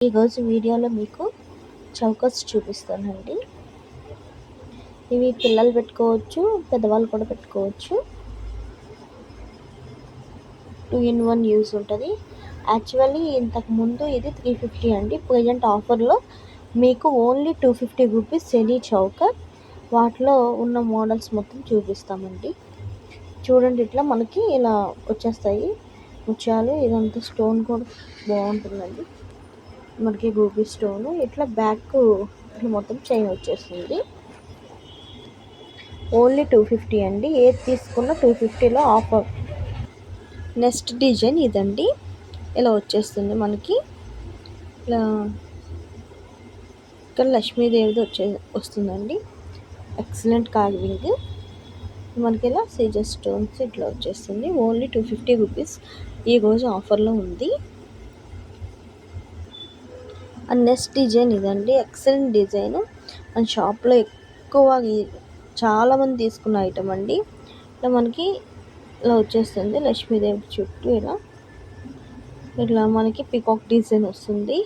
ఈరోజు వీడియోలో మీకు చౌకస్ చూపిస్తానండి. ఇవి పిల్లలు పెట్టుకోవచ్చు, పెద్దవాళ్ళు కూడా పెట్టుకోవచ్చు. 2 in 1 యూజ్ ఉంటుంది. యాక్చువల్లీ ఇంతకుముందు ఇది 350 అండి. ప్రజెంట్ ఆఫర్లో మీకు ఓన్లీ 250 రూపీస్ ఎనీ చౌక. వాటిలో ఉన్న మోడల్స్ మొత్తం చూపిస్తామండి. చూడండి, ఇట్లా మనకి ఇలా వచ్చేస్తాయి ముత్యాలు. ఇదంతా స్టోన్ కూడా బాగుంటుందండి. మనకి గోబీ స్టోన్ ఇట్లా బ్యాక్ మొత్తం చైన్ వచ్చేస్తుంది. ఓన్లీ 250 అండి. ఏది తీసుకున్నా 250లో ఆఫర్. నెక్స్ట్ డిజైన్ ఇదండి. ఇలా వచ్చేస్తుంది మనకి. ఇలా ఇక్కడ లక్ష్మీదేవిది వస్తుందండి. Excellent carving. మనకి ఇలా సీజర్ స్టోన్స్ ఇట్లా వచ్చేస్తుంది. ఓన్లీ 250 రూపీస్ ఈరోజు ఆఫర్లో ఉంది. అండ్ నెక్స్ట్ డిజైన్ ఇదండి. Excellent design. మన షాప్లో ఎక్కువ చాలామంది తీసుకున్న ఐటమ్ అండి. ఇలా మనకి ఇలా వచ్చేస్తుంది లక్ష్మీదేవి చుట్టూ ఇట్లా మనకి పికాక్ డిజైన్ వస్తుంది.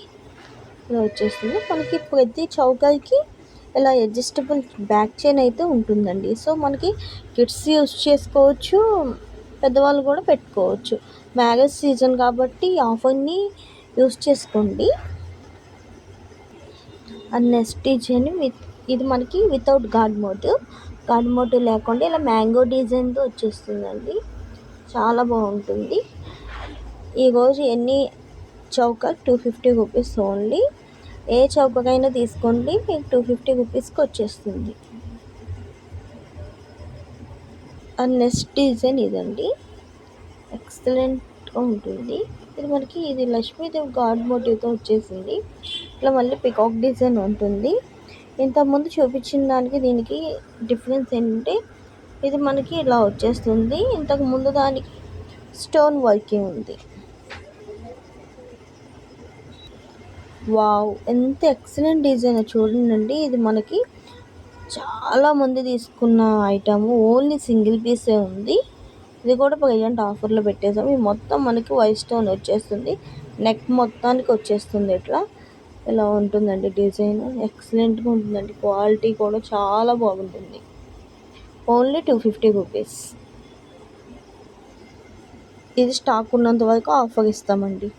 ఇలా వచ్చేస్తుంది మనకి. ప్రతి చౌకాకి ఇలా అడ్జస్టబుల్ బ్యాక్ చైన్ అయితే ఉంటుందండి. సో మనకి కిడ్స్ యూస్ చేసుకోవచ్చు, పెద్దవాళ్ళు కూడా పెట్టుకోవచ్చు. మ్యారేజ్ సీజన్ కాబట్టి ఆఫర్ని యూస్ చేసుకోండి. అండ్ నెక్స్ట్ డిజైన్ ఇది మనకి వితౌట్ గాడ్ మోటివ్ లేకుండా ఇలా మ్యాంగో డిజైన్తో వచ్చేస్తుందండి. చాలా బాగుంటుంది. ఈరోజు ఎన్ని చౌక 250 రూపీస్ ఓన్లీ. ఏ చౌకకైనా తీసుకోండి, మీకు 250 రూపీస్కి వచ్చేస్తుంది. అండ్ నెక్స్ట్ డిజైన్ ఇదండి. ఎక్సలెంట్గా ఉంటుంది. ఇది లక్ష్మీదేవి గాడ్ మోటివ్తో వచ్చేసింది. ఇట్లా మళ్ళీ పికాక్ డిజైన్ ఉంటుంది. ఇంతకుముందు చూపించిన దానికి దీనికి డిఫరెన్స్ ఏంటంటే ఇది మనకి ఇలా వచ్చేస్తుంది. ఇంతకు ముందు దానికి స్టోన్ వర్కింగ్ ఉంది. వావ్, ఎంత ఎక్సలెంట్ డిజైన్ చూడండి. ఇది మనకి చాలా మంది తీసుకున్న ఐటమ్. ఓన్లీ సింగిల్ పీసే ఉంది. ఇది కూడా ప్రజెంట్ ఆఫర్లో పెట్టేసాము. ఇది మొత్తం మనకి వైట్ స్టోన్ వచ్చేస్తుంది. నెక్ మొత్తానికి వచ్చేస్తుంది. ఇలా ఉంటుందండి డిజైన్. ఎక్సలెంట్గా ఉంటుందండి. క్వాలిటీ కూడా చాలా బాగుంటుంది. Only 250 rupees. ఇది స్టాక్ ఉన్నంత వరకు ఆఫర్ ఇస్తామండి.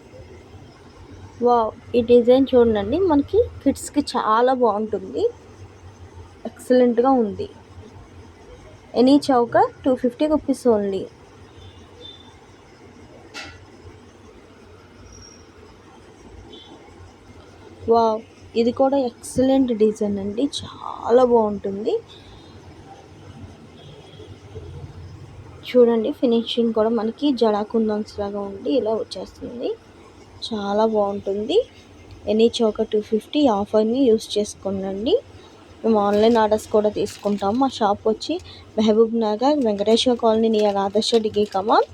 వావ్, ఈ డిజైన్ చూడండి. మనకి కిడ్స్కి చాలా బాగుంటుంది. ఎక్సలెంట్గా ఉంది. ఎనీ చౌక 250 రూపీస్ ఓన్లీ. వావ్, ఇది కూడా ఎక్సలెంట్ డిజైన్ అండి. చాలా బాగుంటుంది. చూడండి, ఫినిషింగ్ కూడా మనకి జడాకుందన్స్ లాగా ఉండి ఇలా వచ్చేస్తుంది. చాలా బాగుంటుంది. ఎనీ చౌక 250 ఆఫర్ని యూస్ చేసుకోండి. మేము ఆన్లైన్ ఆర్డర్స్ కూడా తీసుకుంటాము. మా షాప్ వచ్చి మహబూబ్ నగర్ వెంకటేశ్వర కాలనీ నియర్ ఆదర్శ డిగ్రీ కమాన్.